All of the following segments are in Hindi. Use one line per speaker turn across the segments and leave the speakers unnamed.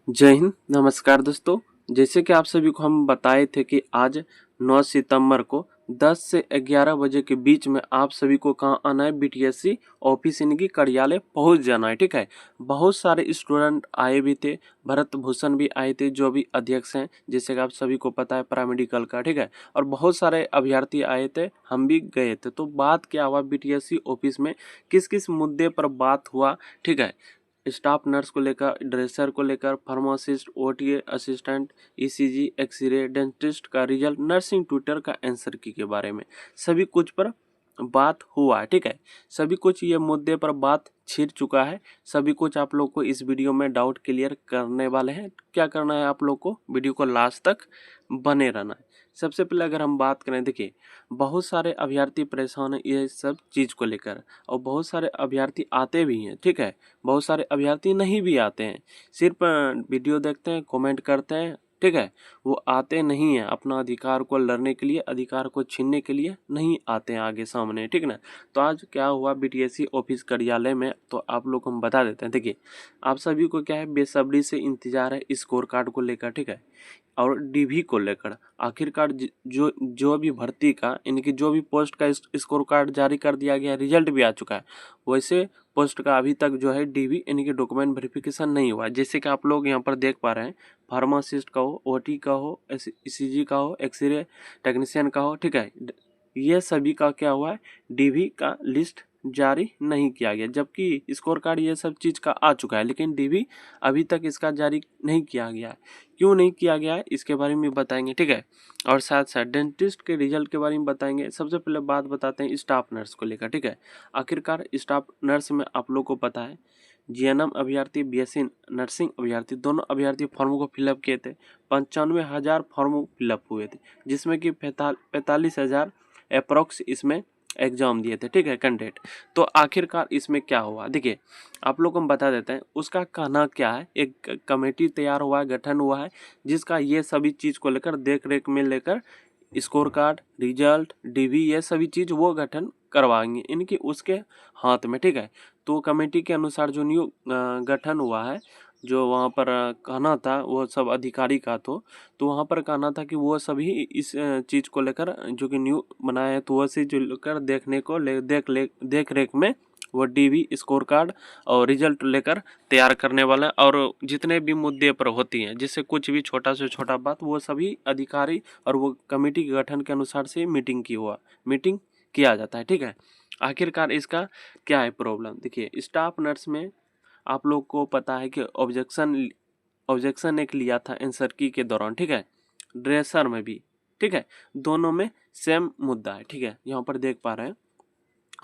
जय हिंद, नमस्कार दोस्तों। जैसे कि आप सभी को हम बताए थे कि आज 9 सितंबर को 10 से 11 बजे के बीच में आप सभी को कहाँ आना है, बीटीएससी ऑफिस इनकी कार्यालय पहुंच जाना है। ठीक है, बहुत सारे स्टूडेंट आए भी थे, भरत भूषण भी आए थे जो भी अध्यक्ष हैं, जैसे कि आप सभी को पता है पैरामेडिकल का। ठीक है, और बहुत सारे अभ्यर्थी आए थे, हम भी गए थे। तो बात क्या हुआ बीटीएससी ऑफिस में, किस किस मुद्दे पर बात हुआ। ठीक है, स्टाफ नर्स को लेकर, ड्रेसर को लेकर, pharmacist, OTA assistant, ECG, x-ray, dentist का रिजल्ट, नर्सिंग ट्यूटर का आंसर की के बारे में सभी कुछ पर बात हुआ है। ठीक है, सभी कुछ ये मुद्दे पर बात छिड़ चुका है। सभी कुछ आप लोग को इस वीडियो में डाउट क्लियर करने वाले हैं। क्या करना है, आप लोग को वीडियो को लास्ट तक बने रहना है। सबसे पहले अगर हम बात करें, देखिए बहुत सारे अभ्यर्थी परेशान है ये सब चीज़ को लेकर, और बहुत सारे अभ्यर्थी आते भी हैं। ठीक है, बहुत सारे अभ्यर्थी नहीं भी आते हैं, सिर्फ वीडियो देखते हैं, कमेंट करते हैं। ठीक है, वो आते नहीं हैं अपना अधिकार को लड़ने के लिए, अधिकार को छीनने के लिए नहीं आते हैं आगे सामने। ठीक ना, तो आज क्या हुआ बीटीएससी ऑफिस कार्यालय में, तो आप लोग को हम बता देते हैं। देखिए आप सभी को क्या है, बेसब्री से इंतजार है स्कोर कार्ड को लेकर। ठीक है, और डीवी को लेकर आखिरकार जो भी भर्ती का, इनकी जो भी पोस्ट का स्कोर कार्ड जारी कर दिया गया, रिजल्ट भी आ चुका है, वैसे पोस्ट का अभी तक जो है डीवी इनके डॉक्यूमेंट वेरिफिकेशन नहीं हुआ। जैसे कि आप लोग यहाँ पर देख पा रहे हैं, फार्मासिस्ट का हो, ओटी का हो, ईसीजी का हो, एक्सरे टेक्नीशियन का हो। ठीक है, ये सभी का क्या हुआ है, डीवी का लिस्ट जारी नहीं किया गया, जबकि स्कोर कार्ड ये सब चीज़ का आ चुका है, लेकिन डीवी अभी तक इसका जारी नहीं किया गया है। क्यों नहीं किया गया है इसके बारे में बताएंगे। ठीक है, और साथ साथ डेंटिस्ट के रिजल्ट के बारे में बताएंगे। सबसे पहले बात बताते हैं स्टाफ नर्स को लेकर। ठीक है, आखिरकार स्टाफ नर्स में आप लोग को पता है, जीएनएम अभ्यर्थी, बीएससी नर्सिंग अभ्यर्थी, दोनों अभ्यर्थी फॉर्मों को फिलअप किए थे। 95,000 फॉर्म फिलअप हुए थे, जिसमें कि 45,000 अप्रोक्स इसमें एग्जाम दिए थे। ठीक है, कैंडिडेट। तो आखिरकार इसमें क्या हुआ, देखिए आप लोग को हम बता देते हैं। उसका कहना क्या है, एक कमेटी तैयार हुआ है, गठन हुआ है, जिसका ये सभी चीज़ को लेकर, देख रेख में लेकर, स्कोर कार्ड, रिजल्ट, डीवी, ये सभी चीज़ वो गठन करवाएंगे इनकी उसके हाथ में। ठीक है, तो कमेटी के अनुसार जो न्यू गठन हुआ है, जो वहाँ पर कहना था वो सब अधिकारी का, तो वहाँ पर कहना था कि वो सभी इस चीज़ को लेकर, जो कि न्यू बनाया है, तो वैसे जो लेकर देखने को देख रेख में वो डीवी, स्कोर कार्ड और रिजल्ट लेकर तैयार करने वाला है। और जितने भी मुद्दे पर होती हैं, जिससे कुछ भी छोटा से छोटा बात, वो सभी अधिकारी और वो कमेटी के गठन के अनुसार से मीटिंग किया जाता है। ठीक है, आखिरकार इसका क्या है प्रॉब्लम, देखिए स्टाफ नर्स में आप लोग को पता है कि ऑब्जेक्शन एक लिया था आंसर की के दौरान। ठीक है, ड्रेसर में भी। ठीक है, दोनों में सेम मुद्दा है। ठीक है, यहाँ पर देख पा रहे हैं,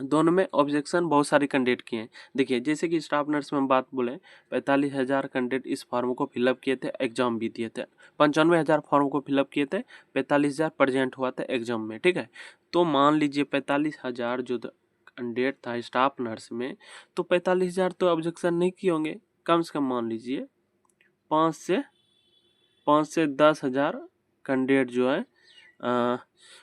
दोनों में ऑब्जेक्शन बहुत सारे कैंडिडेट किए हैं। देखिए जैसे कि स्टाफ नर्स में हम बात बोले, 45,000 कैंडिडेट इस फॉर्म को फिलअप किए थे, एग्जाम भी दिए थे। 95,000 फॉर्म को फिलअप किए थे, 45,000 प्रेजेंट हुआ था एग्जाम में। ठीक है, तो मान लीजिए 45,000 जो कैंडिडेट था स्टाफ नर्स में, तो 45,000 तो ऑब्जेक्शन नहीं किए होंगे। कम से कम मान लीजिए 5 से 10,000 कैंडिडेट जो है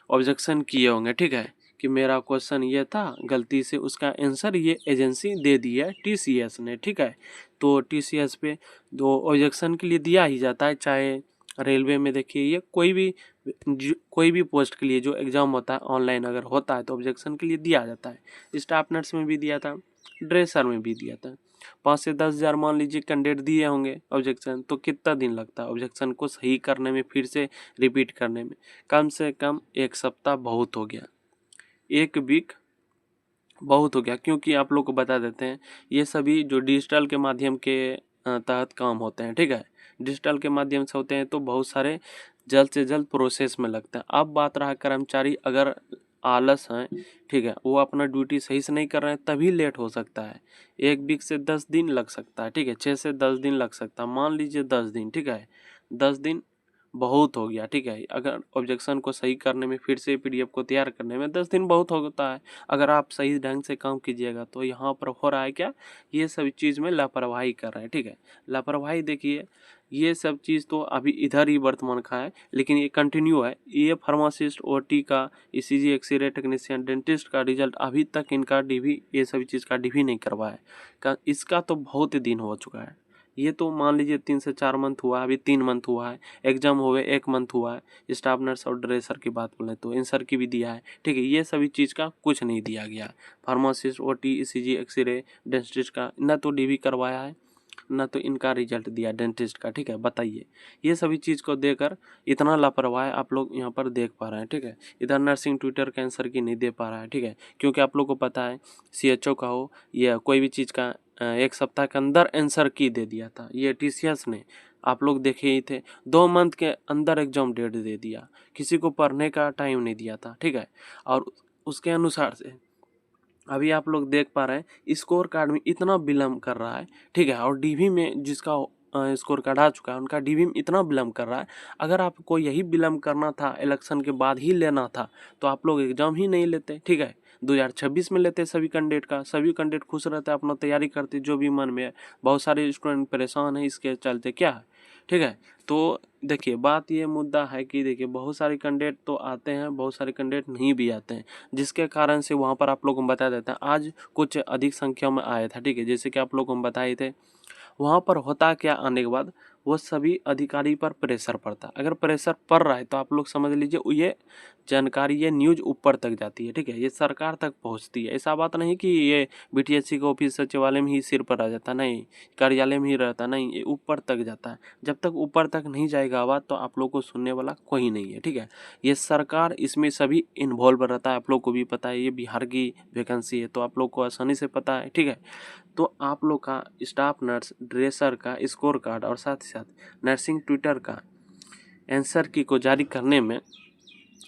ऑब्जेक्शन किए होंगे। ठीक है, कि मेरा क्वेश्चन ये था, गलती से उसका आंसर ये एजेंसी दे दी है टीसीएस ने। ठीक है, तो टीसीएस पे दो ऑब्जेक्शन के लिए दिया ही जाता है, चाहे रेलवे में देखिए, ये कोई भी पोस्ट के लिए जो एग्ज़ाम होता है ऑनलाइन अगर होता है तो ऑब्जेक्शन के लिए दिया जाता है। स्टाफ नर्स में भी दिया था, ड्रेसर में भी दिया था। 5 से 10,000 मान लीजिए कैंडिडेट दिए होंगे ऑब्जेक्शन, तो कितना दिन लगता है ऑब्जेक्शन को सही करने में, फिर से रिपीट करने में? कम से कम 1 सप्ताह बहुत हो गया, 1 वीक बहुत हो गया। क्योंकि आप लोग को बता देते हैं, ये सभी जो डिजिटल के माध्यम के तहत काम होते हैं। ठीक है, डिजिटल के माध्यम से होते हैं, तो बहुत सारे जल्द से जल्द प्रोसेस में लगता है। अब बात रहा कर्मचारी अगर आलस हैं, ठीक है, वो अपना ड्यूटी सही से नहीं कर रहे हैं, तभी लेट हो सकता है। 1 वीक से 10 दिन लग सकता है। ठीक है, 6 से 10 दिन लग सकता है, मान लीजिए 10 दिन। ठीक है, 10 दिन बहुत हो गया। ठीक है, अगर ऑब्जेक्शन को सही करने में, फिर से पीडीएफ को तैयार करने में 10 दिन बहुत होता है। अगर आप सही ढंग से काम कीजिएगा, तो यहाँ पर हो रहा है क्या, ये सभी चीज़ में लापरवाही कर रहे हैं। ठीक है, लापरवाही देखिए, ये सब चीज़ तो अभी इधर ही वर्तमान का है, लेकिन ये कंटिन्यू है। ये फार्मासिस्ट, ओटी का, ईसीजी, एक्सरे टेक्नीशियन, डेंटिस्ट का रिजल्ट अभी तक इनका डीवी, ये सभी चीज़ का डीवी नहीं करवाया है। इसका तो बहुत दिन हो चुका है, ये तो मान लीजिए 3 से 4 मंथ हुआ है, अभी 3 मंथ हुआ है, एग्जाम हुए 1 मंथ हुआ है। स्टाफ नर्स और ड्रेसर की बात बोले तो इंसर की भी दिया है, ठीक है। ये सभी चीज़ का कुछ नहीं दिया गया। Pharmacist, OT, ECG, x-ray, dentist का न तो डीवी करवाया है, ना तो इनका रिजल्ट दिया डेंटिस्ट का, ठीक है। बताइए, ये सभी चीज़ को देकर इतना लापरवाही आप लोग यहाँ पर देख पा रहे हैं, ठीक है। इधर नर्सिंग ट्विटर कैंसर की नहीं दे पा रहा है, ठीक है, क्योंकि आप लोग को पता है सीएचओ का हो या कोई भी चीज़ का 1 सप्ताह के अंदर आंसर की दे दिया था। ये टीसीएस ने, आप लोग देखे ही थे, 2 मंथ के अंदर एग्जाम डेट दे दिया, किसी को पढ़ने का टाइम नहीं दिया था, ठीक है। और उसके अनुसार से अभी आप लोग देख पा रहे हैं स्कोर कार्ड में इतना विलम्ब कर रहा है, ठीक है। और डीवी में जिसका स्कोर कार्ड आ चुका है उनका डीवी में इतना विलम्ब कर रहा है। अगर आपको यही विलम्ब करना था, इलेक्शन के बाद ही लेना था, तो आप लोग एग्जाम ही नहीं लेते, ठीक है। 2026 में लेते सभी कैंडिडेट का, सभी कैंडिडेट खुश रहते, अपना तैयारी करते जो भी मन में है। बहुत सारे स्टूडेंट परेशान हैं इसके चलते, क्या है, ठीक है। तो देखिए, बात ये मुद्दा है कि देखिए बहुत सारे कैंडिडेट तो आते हैं, बहुत सारे कैंडिडेट नहीं भी आते हैं, जिसके कारण से वहाँ पर आप लोगों को बता देते हैं आज कुछ अधिक संख्या में आया था, ठीक है। जैसे कि आप लोगों को बताए थे, वहाँ पर होता क्या, आने के बाद वो सभी अधिकारी पर प्रेशर पड़ता है। अगर प्रेशर पड़ रहा है तो आप लोग समझ लीजिए ये जानकारी, ये न्यूज़ ऊपर तक जाती है, ठीक है, ये सरकार तक पहुँचती है। ऐसा बात नहीं कि ये बीटीएससी का ऑफिस सचिवालय में ही सिर पर आ जाता, नहीं, कार्यालय में ही रहता, नहीं, ये ऊपर तक जाता है। जब तक ऊपर तक नहीं जाएगा आवाज़ तो आप लोग को सुनने वाला कोई नहीं है, ठीक है। ये सरकार इसमें सभी इन्वॉल्व रहता है, आप लोग को भी पता है, ये बिहार की वैकेंसी है तो आप लोग को आसानी से पता है, ठीक है। तो आप लोग का स्टाफ नर्स, ड्रेसर का स्कोर कार्ड और साथ ही साथ नर्सिंग ट्विटर का आंसर की को जारी करने में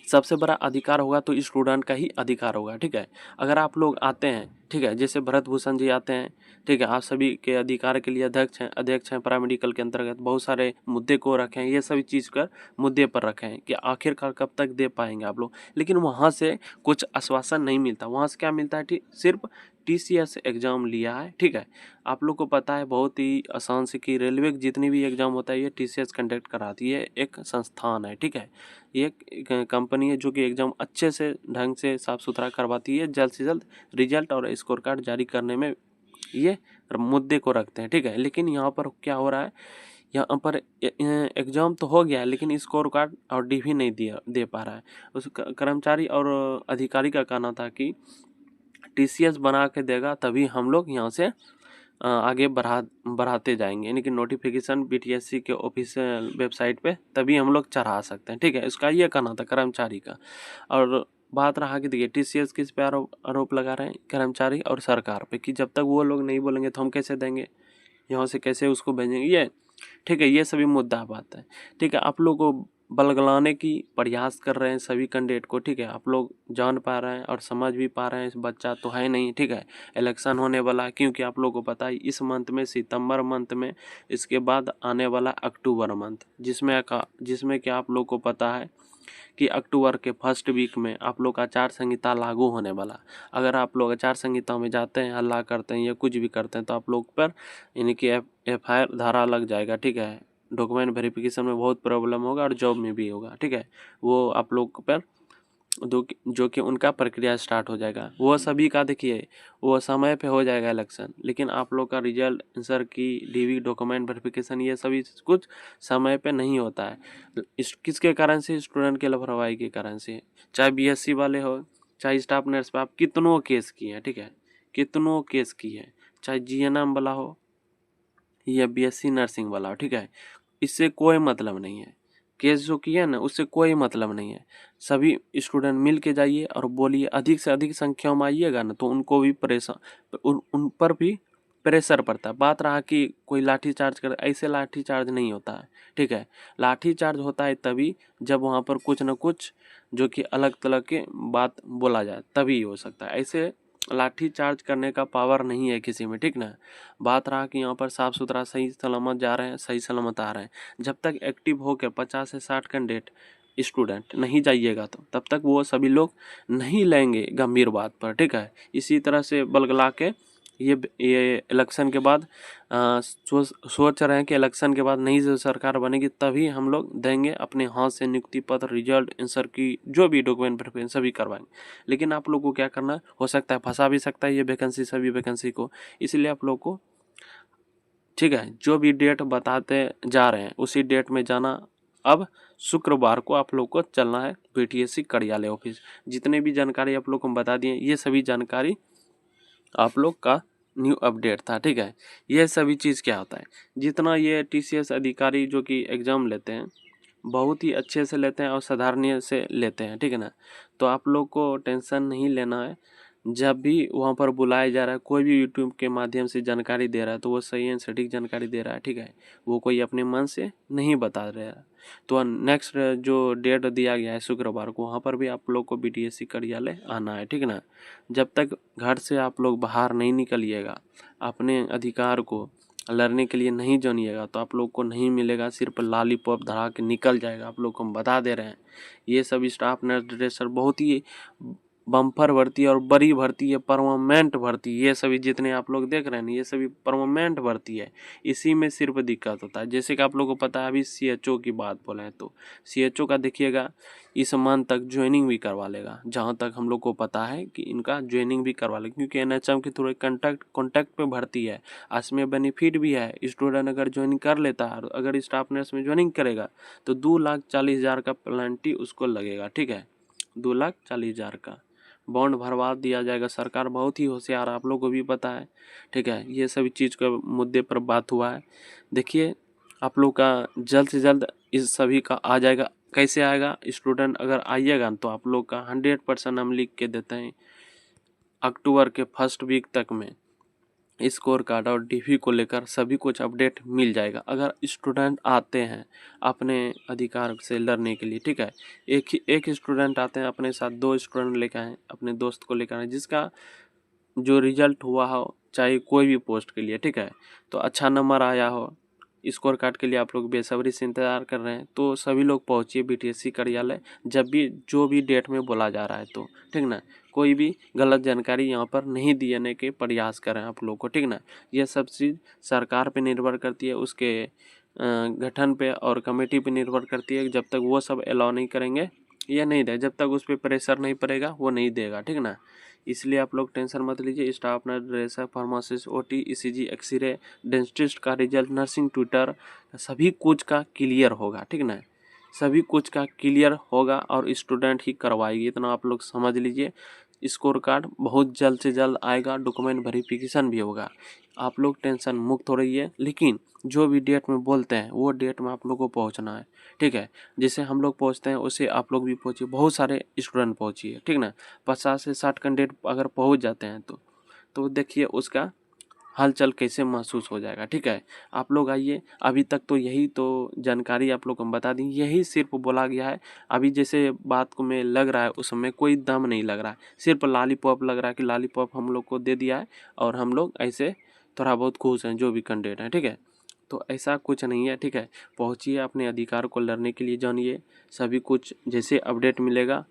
सबसे बड़ा अधिकार होगा तो स्टूडेंट का ही अधिकार होगा, ठीक है। अगर आप लोग आते हैं, ठीक है, जैसे भरत भूषण जी आते हैं, ठीक है, आप सभी के अधिकार के लिए अध्यक्ष हैं पैरामेडिकल के अंतर्गत, बहुत सारे मुद्दे को रखे हैं, ये सभी चीज़ कर मुद्दे पर रखे हैं कि आखिरकार कब तक दे पाएंगे आप लोग। लेकिन वहाँ से कुछ आश्वासन नहीं मिलता, वहाँ से क्या मिलता है, ठीक, सिर्फ टीसीएस एग्ज़ाम लिया है, ठीक है। आप लोग को पता है बहुत ही आसान से कि रेलवे जितनी भी एग्ज़ाम होता है ये टीसीएस कंडक्ट कराती है, एक संस्थान है, ठीक है। ये एक कंपनी है जो कि एग्ज़ाम अच्छे से ढंग से साफ़ सुथरा करवाती है, जल्द से जल्द रिजल्ट और स्कोर कार्ड जारी करने में ये मुद्दे को रखते हैं, ठीक है। लेकिन यहाँ पर क्या हो रहा है, यहाँ पर एग्ज़ाम तो हो गया है लेकिन स्कोर कार्ड और डीवी नहीं दे पा रहा है। उस कर्मचारी और अधिकारी का कहना था कि टीसीएस बना के देगा तभी हम लोग यहाँ से आगे बढ़ाते जाएंगे, यानी कि नोटिफिकेशन बीटीएससी के ऑफिशियल वेबसाइट पे तभी हम लोग चढ़ा सकते हैं, ठीक है। इसका ये कहना था कर्मचारी का। और बात रहा कि देखिए टीसीएस किस पे आरोप लगा रहे हैं, कर्मचारी और सरकार पे, कि जब तक वो लोग नहीं बोलेंगे तो हम कैसे देंगे, यहाँ से कैसे उसको भेजेंगे, ये, ठीक है। ये सभी मुद्दा बात है, ठीक है। आप लोग को बलगलाने की प्रयास कर रहे हैं सभी कैंडिडेट को, ठीक है। आप लोग जान पा रहे हैं और समझ भी पा रहे हैं इस बच्चा तो है नहीं, ठीक है, इलेक्शन होने वाला है, क्योंकि आप लोग को पता है इस मंथ में, सितंबर मंथ में, इसके बाद आने वाला अक्टूबर मंथ, जिसमें कि आप लोग को पता है कि अक्टूबर के फर्स्ट वीक में आप लोग आचार संहिता लागू होने वाला। अगर आप लोग आचार संहिता में जाते हैं, हल्ला करते हैं या कुछ भी करते हैं तो आप लोग पर यानी कि एफआईआर धारा लग जाएगा, ठीक है। डॉक्यूमेंट वेरिफिकेशन में बहुत प्रॉब्लम होगा और जॉब में भी होगा, ठीक है। वो आप लोग पर जो कि उनका प्रक्रिया स्टार्ट हो जाएगा, वो सभी का देखिए वो समय पे हो जाएगा इलेक्शन, लेकिन आप लोग का रिजल्ट, आंसर की, डीवी, डॉक्यूमेंट वेरिफिकेशन, ये सभी कुछ समय पे नहीं होता है। किसके कारण से, स्टूडेंट के लापरवाही के कारण से। चाहे बीएससी वाले हो, चाहे स्टाफ नर्स पे आप कितनों केस किए हैं, ठीक है, कितनों केस किए हैं, चाहे जीएनएम वाला हो या बीएससी नर्सिंग वाला हो, ठीक है, इससे कोई मतलब नहीं है। केस जो किया ना उससे कोई मतलब नहीं है। सभी स्टूडेंट मिल के जाइए और बोलिए, अधिक से अधिक संख्या में आइएगा ना तो उनको भी उन पर भी प्रेशर पड़ता है। बात रहा कि कोई लाठी चार्ज कर, ऐसे लाठी चार्ज नहीं होता है, ठीक है। लाठी चार्ज होता है तभी जब वहाँ पर कुछ न कुछ जो कि अलग तरह के बात बोला जाए, तभी हो सकता है। ऐसे लाठी चार्ज करने का पावर नहीं है किसी में, ठीक ना। बात रहा कि यहाँ पर साफ़ सुथरा सही सलामत जा रहे हैं, सही सलामत आ रहे हैं। जब तक एक्टिव होकर 50 से 60 कैंडिडेट स्टूडेंट नहीं जाइएगा तो तब तक वो सभी लोग नहीं लेंगे गंभीर बात पर, ठीक है। इसी तरह से बलगला के ये इलेक्शन के बाद सोच रहे हैं कि इलेक्शन के बाद नई जो सरकार बनेगी तभी हम लोग देंगे, अपने हाथ से नियुक्ति पत्र, रिजल्ट, आंसर की जो भी डॉक्यूमेंट वेरिफिकेशन सभी करवाएंगे। लेकिन आप लोग को क्या करना है, हो सकता है फंसा भी सकता है ये वैकेंसी, सभी वैकेंसी को, इसलिए आप लोग को ठीक है। जो भी डेट बताते जा रहे हैं उसी डेट में जाना। अब शुक्रवार को आप लोग को चलना है बीटीएससी कार्यालय ऑफिस। जितने भी जानकारी आप लोग को हम बता दिए, ये सभी जानकारी आप लोग का न्यू अपडेट था। ठीक है। यह सभी चीज़ क्या होता है, जितना ये टीसीएस अधिकारी जो कि एग्ज़ाम लेते हैं बहुत ही अच्छे से लेते हैं और साधारणीय से लेते हैं। ठीक है ना। तो आप लोग को टेंशन नहीं लेना है। जब भी वहाँ पर बुलाया जा रहा है, कोई भी यूट्यूब के माध्यम से जानकारी दे रहा है तो वो सही एंड सटीक जानकारी दे रहा है। ठीक है। वो कोई अपने मन से नहीं बता रहा है। तो नेक्स्ट जो डेट दिया गया है शुक्रवार को, वहाँ पर भी आप लोग को बीटीएससी कार्यालय आना है। ठीक है ना। जब तक घर से आप लोग बाहर नहीं निकलिएगा, अपने अधिकार को लड़ने के लिए नहीं जानिएगा, तो आप लोग को नहीं मिलेगा। सिर्फ लॉलीपॉप धरा के निकल जाएगा। आप लोग को हम बता दे रहे हैं। ये सब स्टाफ नर्स ड्रेसर बहुत ही बम्पर भर्ती और बड़ी भर्ती है, परमानेंट भर्ती। ये सभी जितने आप लोग देख रहे हैं ये सभी परमानेंट भर्ती है। इसी में सिर्फ दिक्कत होता है। जैसे कि आप लोगों को पता है, अभी सीएचओ की बात बोले हैं तो सीएचओ का देखिएगा इस मंथ तक ज्वाइनिंग भी करवा लेगा। जहाँ तक हम लोग को पता है कि इनका ज्वाइनिंग भी करवा लेगा, क्योंकि एनएचएम के थ्रू कॉन्टैक्ट पे भर्ती है। इसमें बेनिफिट भी है। स्टूडेंट अगर ज्वाइनिंग कर लेता है, अगर स्टाफ नर्स में ज्वाइनिंग करेगा तो 2,40,000 का पेनल्टी उसको लगेगा। ठीक है। 2,40,000 का बॉन्ड भरवा दिया जाएगा। सरकार बहुत ही होशियार, आप लोग को भी पता है। ठीक है। ये सभी चीज़ के मुद्दे पर बात हुआ है। देखिए आप लोग का जल्द से जल्द इस सभी का आ जाएगा। कैसे आएगा, स्टूडेंट अगर आइएगा तो आप लोग का 100% हम लिख के देते हैं अक्टूबर के फर्स्ट वीक तक में स्कोर कार्ड और डीवी को लेकर सभी कुछ अपडेट मिल जाएगा। अगर स्टूडेंट आते हैं अपने अधिकार से लड़ने के लिए, ठीक है, एक स्टूडेंट आते हैं अपने साथ 2 स्टूडेंट लेकर आए, अपने दोस्त को लेकर आए, जिसका जो रिजल्ट हुआ हो चाहे कोई भी पोस्ट के लिए, ठीक है, तो अच्छा नंबर आया हो, स्कोर कार्ड के लिए आप लोग बेसब्री से इंतज़ार कर रहे हैं, तो सभी लोग पहुंचिए बीटीएससी कार्यालय जब भी जो भी डेट में बोला जा रहा है। तो ठीक ना, कोई भी गलत जानकारी यहाँ पर नहीं देने के प्रयास करें आप लोग को। ठीक ना। यह सब चीज़ सरकार पे निर्भर करती है, उसके गठन पे और कमेटी पे निर्भर करती है। जब तक वो सब अलाउ नहीं करेंगे या नहीं दे, जब तक उस पर प्रेशर नहीं पड़ेगा वो नहीं देगा। ठीक ना। इसलिए आप लोग टेंशन मत लीजिए। Staff nurse dresser pharmacist OT ECG x-ray dentist का रिजल्ट नर्सिंग ट्यूटर सभी कुछ का क्लियर होगा। ठीक ना। सभी कुछ का क्लियर होगा और स्टूडेंट ही करवाएगी, इतना आप लोग समझ लीजिए। स्कोर कार्ड बहुत जल्द से जल्द आएगा, डॉक्यूमेंट वेरिफिकेशन भी होगा। आप लोग टेंशन मुक्त हो रहिए। लेकिन जो भी डेट में बोलते हैं वो डेट में आप लोग को पहुंचना है। ठीक है। जैसे हम लोग पहुंचते हैं उसे आप लोग भी पहुंचिए। बहुत सारे स्टूडेंट पहुंचिए। ठीक ना। 50 से 60 कैंडिडेट अगर पहुंच जाते हैं तो देखिए उसका हलचल कैसे महसूस हो जाएगा। ठीक है। आप लोग आइए। अभी तक तो यही तो जानकारी आप लोग को हम बता दी, यही सिर्फ बोला गया है। अभी जैसे बात को में लग रहा है उसमें कोई दम नहीं लग रहा है, सिर्फ लॉलीपॉप लग रहा है कि लॉलीपॉप हम लोग को दे दिया है और हम लोग ऐसे थोड़ा बहुत खुश हैं जो भी कैंडिडेट हैं। ठीक है। तो ऐसा कुछ नहीं है। ठीक है। पहुँचिए, अपने अधिकार को लड़ने के लिए जानिए। सभी कुछ जैसे अपडेट मिलेगा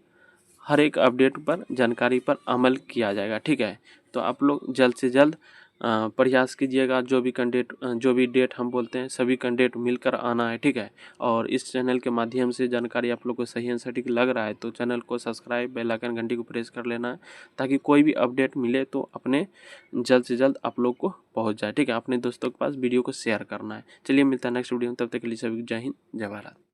हर एक अपडेट पर जानकारी पर अमल किया जाएगा। ठीक है। तो आप लोग जल्द से जल्द प्रयास कीजिएगा। जो भी कैंडिडेट जो भी डेट हम बोलते हैं सभी कैंडिडेट मिलकर आना है। ठीक है। और इस चैनल के माध्यम से जानकारी आप लोग को सही एंड सटीक लग रहा है तो चैनल को सब्सक्राइब बेल आइकन घंटी को प्रेस कर लेना है, ताकि कोई भी अपडेट मिले तो अपने जल्द से जल्द आप लोग को पहुँच जाए। ठीक है। अपने दोस्तों के पास वीडियो को शेयर करना है। चलिए मिलता है नेक्स्ट वीडियो में, तब तक के लिए सभी जय हिंद जय भारत।